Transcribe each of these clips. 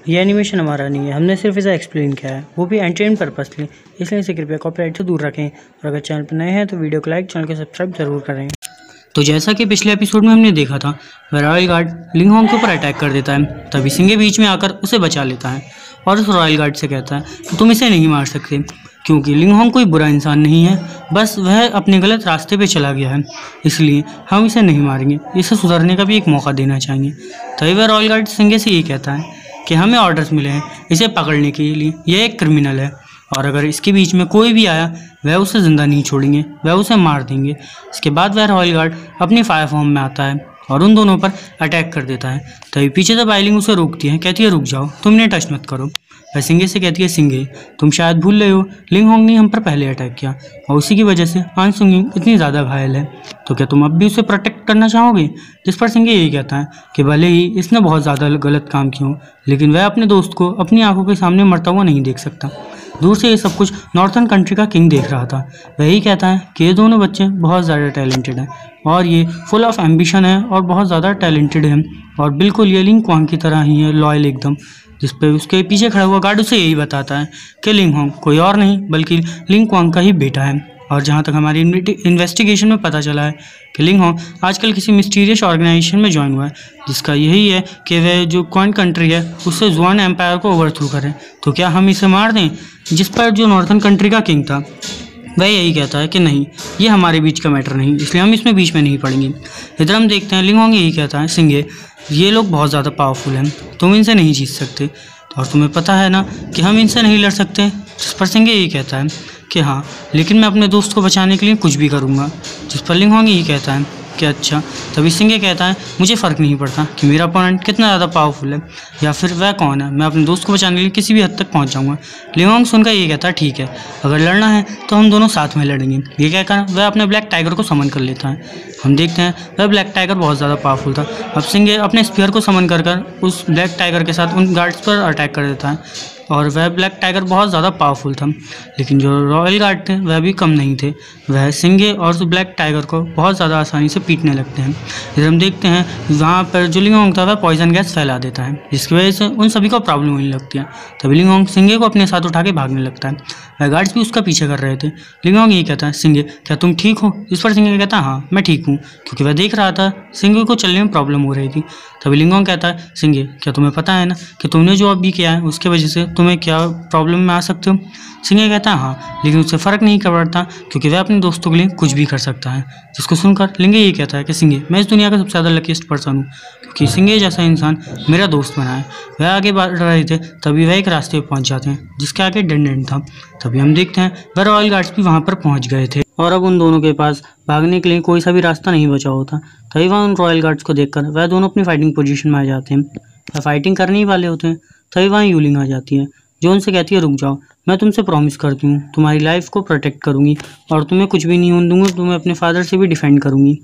ये एनिमेशन हमारा नहीं है, हमने सिर्फ इसे एक्सप्लेन किया है, वो भी एंटरटेन पर्पसली, इसलिए इसे कृपया कॉपीराइट से दूर रखें। और अगर चैनल पर नए हैं तो वीडियो को लाइक, चैनल को सब्सक्राइब जरूर करें। तो जैसा कि पिछले एपिसोड में हमने देखा था, वह रॉयल गार्ड लिंग होंग के ऊपर अटैक कर देता है। तभी सिंगे बीच में आकर उसे बचा लेता है और उस रॉयल गार्ड से कहता है कि तुम इसे नहीं मार सकते, क्योंकि लिंग होंग कोई बुरा इंसान नहीं है, बस वह अपने गलत रास्ते पे चला गया है, इसलिए हम इसे नहीं मारेंगे, इसे सुधरने का भी एक मौका देना चाहिए। तभी वह रॉयल गार्ड सिंगे से ये कहता है कि हमें ऑर्डर्स मिले हैं इसे पकड़ने के लिए, यह एक क्रिमिनल है और अगर इसके बीच में कोई भी आया वह उसे ज़िंदा नहीं छोड़ेंगे, वह उसे मार देंगे। इसके बाद वह रॉयल गार्ड अपनी फायर फॉर्म में आता है और उन दोनों पर अटैक कर देता है। तभी पीछे से बाइलिंग उसे रोकती है, कहती है रुक जाओ, तुम इन्हें टच मत करो। वह सिंगे से कहती है सिंगे तुम शायद भूल रहे हो, लिंग होंग ने हम पर पहले अटैक किया और उसी की वजह से आन सुंगिंग इतनी ज़्यादा घायल है, तो क्या तुम अब भी उसे प्रोटेक्ट करना चाहोगे? जिस पर सिंगे यही कहता है कि भले ही इसने बहुत ज़्यादा गलत काम किया हो, लेकिन वह अपने दोस्त को अपनी आंखों के सामने मरता हुआ नहीं देख सकता। दूर से ये सब कुछ नॉर्थर्न कंट्री का किंग देख रहा था। वही कहता है कि ये दोनों बच्चे बहुत ज़्यादा टैलेंटेड हैं और ये फुल ऑफ एम्बिशन है और बहुत ज़्यादा टैलेंटेड हैं और बिल्कुल ये लिंग क्वांग की तरह ही है, लॉयल एकदम। जिस पे उसके पीछे खड़ा हुआ गार्ड उसे यही बताता है कि लिंग होंग कोई और नहीं बल्कि लिंग क्वांग का ही बेटा है। और जहाँ तक हमारी इन्वेस्टिगेशन में पता चला है कि लिंग होंग आजकल किसी मिस्टीरियस ऑर्गेनाइजेशन में ज्वाइन हुआ है, जिसका यही है कि वह जो क्वांग कंट्री है उससे जुआन एम्पायर को ओवरथ्रो करें। तो क्या हम इसे मार दें? जिस पर जो नॉर्थर्न कंट्री का किंग था वह यही कहता है कि नहीं, ये हमारे बीच का मैटर नहीं, इसलिए हम इसमें बीच में नहीं पड़ेंगे। इधर हम देखते हैं लिंग होंग यही कहता है सिंगे ये लोग बहुत ज़्यादा पावरफुल हैं, तुम इनसे नहीं जीत सकते और तुम्हें पता है ना कि हम इनसे नहीं लड़ सकते। जिस पर सिंगे यही कहता है कि हाँ, लेकिन मैं अपने दोस्त को बचाने के लिए कुछ भी करूँगा। जिस पर लिंग होंग यही कहता है कि अच्छा। तभी सिंगे कहता है मुझे फ़र्क नहीं पड़ता कि मेरा अपोनेंट कितना ज़्यादा पावरफुल है या फिर वह कौन है, मैं अपने दोस्त को बचाने के लिए किसी भी हद तक पहुंच जाऊंगा। लिंग होंग सुनकर ये कहता है ठीक है, अगर लड़ना है तो हम दोनों साथ में लड़ेंगे। ये कहकर वह अपने ब्लैक टाइगर को समन कर लेता है। हम देखते हैं वह ब्लैक टाइगर बहुत ज़्यादा पावरफुल था। अब सिंगे अपने स्पीयर को समन कर उस ब्लैक टाइगर के साथ उन गार्ड्स पर अटैक कर देता है और वह ब्लैक टाइगर बहुत ज़्यादा पावरफुल था, लेकिन जो रॉयल गार्ड थे वह भी कम नहीं थे। वह सिंगे और उस ब्लैक टाइगर को बहुत ज़्यादा आसानी से पीटने लगते हैं। इधर हम देखते हैं वहाँ पर जो लिंग होंग था वह पॉइजन गैस फैला देता है, जिसकी वजह से उन सभी को प्रॉब्लम होने लगती है। तभी लिंग होंग सिंगे को अपने साथ उठा के भागने लगता है। वह गार्ड्स भी उसका पीछे कर रहे थे। लिंग होंग यही कहता है सिंगे क्या तुम ठीक हो? इस पर सिंगे कहता है हाँ मैं ठीक हूँ, क्योंकि वह देख रहा था सिंगे को चलने में प्रॉब्लम हो रही थी। तभी लिंग होंग कहता है सिंगे क्या तुम्हें पता है ना कि तुमने जो अभी किया है उसके वजह से तुम्हें क्या प्रॉब्लम में आ सकते हो? सिंगे कहता है हाँ, लेकिन उससे फ़र्क नहीं पड़ता क्योंकि वह अपने दोस्तों के लिए कुछ भी कर सकता है। जिसको सुनकर लिंगे ये कहता है कि सिंगे मैं इस दुनिया का सबसे ज़्यादा लकीस्ट पर्सन हूँ, क्योंकि सिंगे जैसा इंसान मेरा दोस्त बना है। वह आगे बढ़ रहे थे तभी वह एक रास्ते पर पहुँच जाते हैं जिसके आगे डेड एंड था। तभी हम देखते हैं वह रॉयल गार्ड्स भी वहाँ पर पहुँच गए थे और अब उन दोनों के पास भागने के लिए कोई सा भी रास्ता नहीं बचा होता। तभी वह उन रॉयल गार्ड्स को देखकर वह दोनों अपनी फाइटिंग पोजीशन में आ जाते हैं। वह फाइटिंग करने ही वाले होते हैं। तभी वहाँ यूलिंग आ जाती है जो उनसे कहती है रुक जाओ, मैं तुमसे प्रॉमिस करती हूँ तुम्हारी लाइफ को प्रोटेक्ट करूँगी और तुम्हें कुछ भी नहीं होने दूँगा, तुम्हें अपने फादर से भी डिफेंड करूँगी।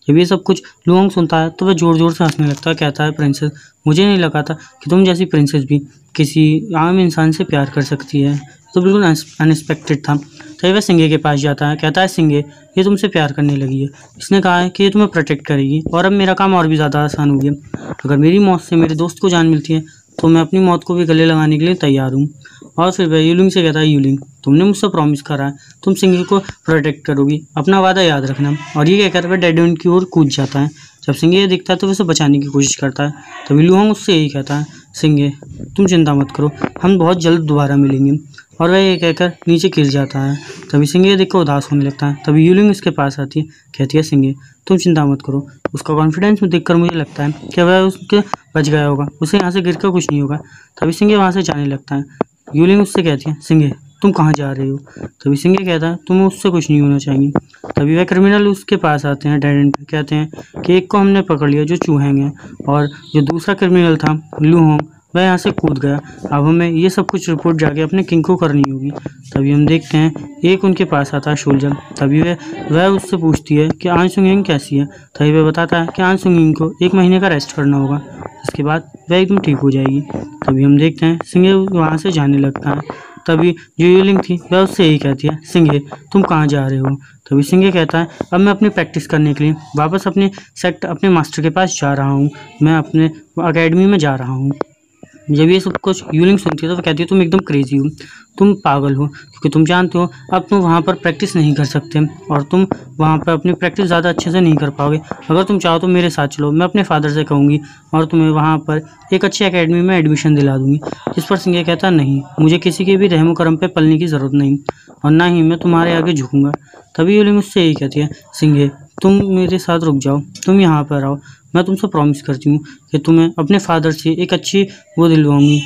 जब ये सब कुछ लिंग होंग सुनता है तो वह ज़ोर ज़ोर से हंसने लगता है। कहता है प्रिंसेस मुझे नहीं लगा था कि तुम जैसी प्रिंसेस भी किसी आम इंसान से प्यार कर सकती है, तो बिल्कुल अनएक्सपेक्टेड था। तभी वह सिंगे के पास जाता है। कहता है सिंगे ये तुमसे प्यार करने लगी है, इसने कहा है कि ये तुम्हें प्रोटेक्ट करेगी और अब मेरा काम और भी ज़्यादा आसान हो गया। अगर मेरी मौत से मेरे दोस्त को जान मिलती है तो मैं अपनी मौत को भी गले लगाने के लिए तैयार हूँ। और फिर वह यूलिंग से कहता है यूलिंग तुमने मुझसे प्रॉमिस करा है तुम सिंगे को प्रोटेक्ट करोगी, अपना वादा याद रखना। और ये कहकर वह डेड एंड की ओर कूद जाता है। जब सिंगे ये दिखता है तो वह उसे बचाने की कोशिश करता है। तभी लिंग होंग उससे यही कहता है सिंगे तुम चिंता मत करो, हम बहुत जल्द दोबारा मिलेंगे। और वह ये कहकर नीचे गिर जाता है। तभी सिंगे ये देखकर उदास होने लगता है। तभी यूलिंग उसके पास आती है, कहती है सिंगे तुम चिंता मत करो। उसका कॉन्फिडेंस देखकर मुझे लगता है कि वह उसके बच गया होगा, उसे यहाँ से गिर कर कुछ नहीं होगा। तभी सिंगे वहाँ से जाने लगता है। यूलिंग उससे कहती है सिंगे तुम कहाँ जा रहे हो? तभी सिंगे कहता है तुम्हें उससे कुछ नहीं होना चाहिए। तभी वह क्रिमिनल उसके पास आते हैं डेड एंड पे। कहते हैं कि एक को हमने पकड़ लिया जो चूहेंगे और जो दूसरा क्रिमिनल था लिंग होंग वह यहाँ से कूद गया। अब हमें ये सब कुछ रिपोर्ट जाके अपने किंग को करनी होगी। तभी हम देखते हैं एक उनके पास आता है शोल्जर। तभी वह उससे पूछती है कि आन सुंगिंग कैसी है। तभी वह बताता है कि आन सुंगिंग को 1 महीने का रेस्ट करना होगा, इसके बाद वह एकदम ठीक हो जाएगी। तभी हम देखते हैं सिंगे वहाँ से जाने लगता है। तभी जो यूलिंग थी वह उससे यही कहती है सिंगे तुम कहाँ जा रहे हो? तभी सिंगे कहता है अब मैं अपनी प्रैक्टिस करने के लिए वापस अपने मास्टर के पास जा रहा हूँ, मैं अपने अकेडमी में जा रहा हूँ। जब ये सब कुछ यूलिंग सुनती है तो वो कहती है तुम एकदम क्रेजी हो, तुम पागल हो, क्योंकि तुम जानते हो अब तुम वहाँ पर प्रैक्टिस नहीं कर सकते और तुम वहाँ पर अपनी प्रैक्टिस ज़्यादा अच्छे से नहीं कर पाओगे। अगर तुम चाहो तो मेरे साथ चलो, मैं अपने फादर से कहूँगी और तुम्हें वहाँ पर एक अच्छी एकेडमी में एडमिशन दिला दूँगी। इस पर सिंघे कहता नहीं, मुझे किसी के भी रहम करम पे पलने की ज़रूरत नहीं और ना ही मैं तुम्हारे आगे झुकूँगा। तभी यूलिंग उससे यही कहती है, सिंघे तुम मेरे साथ रुक जाओ, तुम यहाँ पर आओ, मैं तुमसे प्रॉमिस करती हूँ कि तुम्हें अपने फादर से एक अच्छी वो दिलवाऊंगी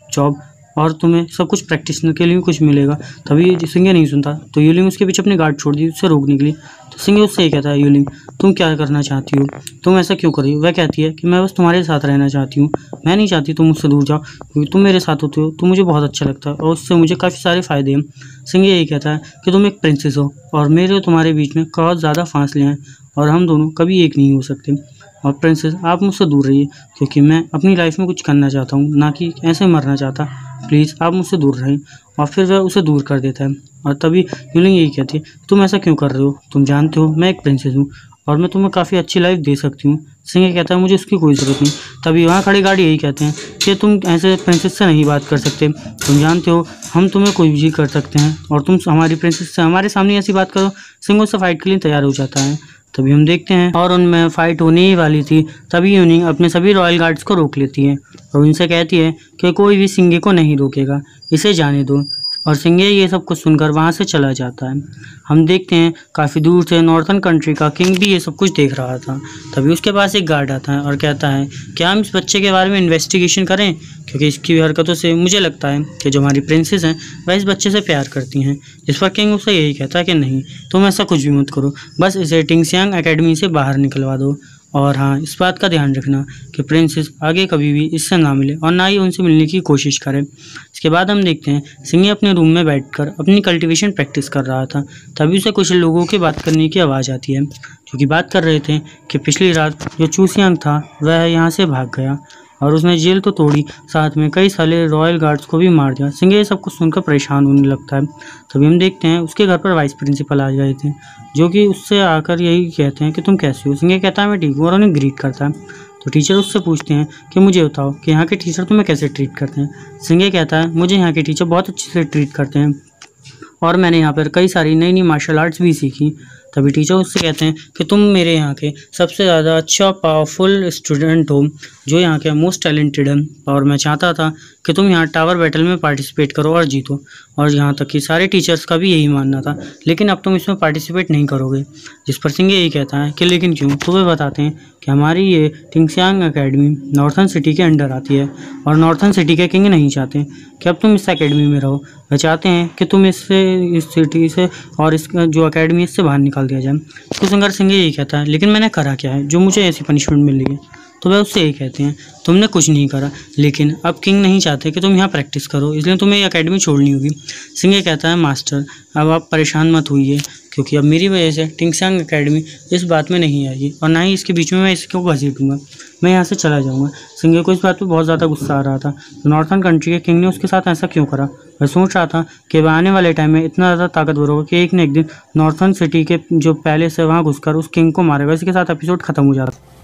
जॉब और तुम्हें सब कुछ प्रैक्टिस के लिए कुछ मिलेगा। तभी सिंघे नहीं सुनता तो यूलिंग उसके पीछे अपनी गार्ड छोड़ दी उससे रोकने के लिए। तो सिंघे उससे ये कहता है, यूलिंग तुम क्या करना चाहती हो, तुम ऐसा क्यों कर रही हो। वह कहती है कि मैं बस तुम्हारे साथ रहना चाहती हूँ, मैं नहीं चाहती तुम मुझसे दूर जाओ, क्योंकि तुम मेरे साथ होते हो तो मुझे बहुत अच्छा लगता है और उससे मुझे काफ़ी सारे फ़ायदे हैं। सिंघे यही कहता है कि तुम एक प्रिंसेस हो और मेरे और तुम्हारे बीच में बहुत ज़्यादा फासले हैं और हम दोनों कभी एक नहीं हो सकते। और प्रिंसेस आप मुझसे दूर रहिए, क्योंकि मैं अपनी लाइफ में कुछ करना चाहता हूँ, ना कि ऐसे मरना चाहता। प्लीज़ आप मुझसे दूर रहें। और फिर वह उसे दूर कर देता है और तभी यूलिंग यही कहती है, तुम ऐसा क्यों कर रहे हो, तुम जानते हो मैं एक प्रिंसेस हूँ और मैं तुम्हें काफ़ी अच्छी लाइफ दे सकती हूँ। सिंघे कहता है मुझे उसकी कोई ज़रूरत नहीं। तभी वहाँ खड़े गार्ड यही कहते हैं कि तुम ऐसे प्रिंसेस से नहीं बात कर सकते, तुम जानते हो हम तुम्हें कोई भी कर सकते हैं और तुम हमारी प्रिंसेस से हमारे सामने ऐसी बात करो। सिंघे उससे फाइट के लिए तैयार हो जाता है। तभी हम देखते हैं और उनमें फाइट होने ही वाली थी, तभी यूनिंग अपने सभी रॉयल गार्ड्स को रोक लेती है और उनसे कहती है कि कोई भी सिंघे को नहीं रोकेगा, इसे जाने दो। और सिंघे ये सब कुछ सुनकर वहाँ से चला जाता है। हम देखते हैं काफ़ी दूर से नॉर्थन कंट्री का किंग भी ये सब कुछ देख रहा था। तभी उसके पास एक गार्ड आता है और कहता है क्या हम इस बच्चे के बारे में इन्वेस्टिगेशन करें, क्योंकि इसकी हरकतों से मुझे लगता है कि जो हमारी प्रिंसेस हैं वह इस बच्चे से प्यार करती हैं। इस पर किंग उससे यही कहता है कि नहीं, तुम ऐसा कुछ भी मत करो, बस इसे टिंगसियांग एकेडमी से बाहर निकलवा दो। और हाँ, इस बात का ध्यान रखना कि प्रिंसेस आगे कभी भी इससे ना मिले और ना ही उनसे मिलने की कोशिश करे। इसके बाद हम देखते हैं सिंघे अपने रूम में बैठकर अपनी कल्टीवेशन प्रैक्टिस कर रहा था। तभी उसे कुछ लोगों की बात करने की आवाज़ आती है, जो कि बात कर रहे थे कि पिछली रात जो चूसियांग था वह यहाँ से भाग गया और उसने जेल तो तोड़ी, साथ में कई सारे रॉयल गार्ड्स को भी मार दिया। सिंघे ये सब कुछ सुनकर परेशान होने लगता है। तभी हम देखते हैं उसके घर पर वाइस प्रिंसिपल आ गए थे, जो कि उससे आकर यही कहते हैं कि तुम कैसे हो। सिंघे कहता है मैं ठीक हूँ और उन्हें ग्रीट करता है। तो टीचर उससे पूछते हैं कि मुझे बताओ कि यहाँ के टीचर तुम्हें कैसे ट्रीट करते हैं। सिंघे कहता है मुझे यहाँ के टीचर बहुत अच्छे से ट्रीट करते हैं और मैंने यहाँ पर कई सारी नई नई मार्शल आर्ट्स भी सीखी। तभी टीचर उससे कहते हैं कि तुम मेरे यहाँ के सबसे ज़्यादा अच्छा पावरफुल स्टूडेंट हो, जो यहाँ के मोस्ट टैलेंटेड है, और मैं चाहता था कि तुम यहाँ टावर बैटल में पार्टिसिपेट करो और जीतो। और यहाँ तक कि सारे टीचर्स का भी यही मानना था, लेकिन अब तुम इसमें पार्टिसिपेट नहीं करोगे। जिस पर सिंघे यही कहता है कि लेकिन क्यों। तो वे बताते हैं कि हमारी ये टिंगसियांग एकेडमी नॉर्थन सिटी के अंडर आती है और नॉर्थन सिटी के किंग नहीं चाहते कि अब तुम इस एकेडमी में रहो। वे चाहते हैं कि तुम इस सिटी से और इस जो एकेडमी इससे बाहर निकाल दिया जाए। तो सिंघे यही कहता है लेकिन मैंने करा क्या है जो मुझे ऐसी पनिशमेंट मिल रही है। तो वह उससे यही कहते हैं तुमने कुछ नहीं करा, लेकिन अब किंग नहीं चाहते कि तुम यहाँ प्रैक्टिस करो, इसलिए तुम्हें ये एकेडमी छोड़नी होगी। सिंघे कहता है मास्टर अब आप परेशान मत होइए, क्योंकि अब मेरी वजह से टिंगसियांग एकेडमी इस बात में नहीं आएगी और ना ही इसके बीच में मैं इसको घसीटूंगा, मैं यहाँ से चला जाऊँगा। सिंघे को इस बात पर बहुत ज़्यादा गुस्सा आ रहा था। नॉर्थन कंट्री के किंग ने उसके साथ ऐसा क्यों करा। वह सोच रहा था कि वह आने वाले टाइम में इतना ज़्यादा ताकतवर होगा कि एक न एक दिन नॉर्थन सिटी के जो पैलेस है वहाँ घुसकर उस किंग को मारेगा। इसके साथ एपिसोड खत्म हो जाता है।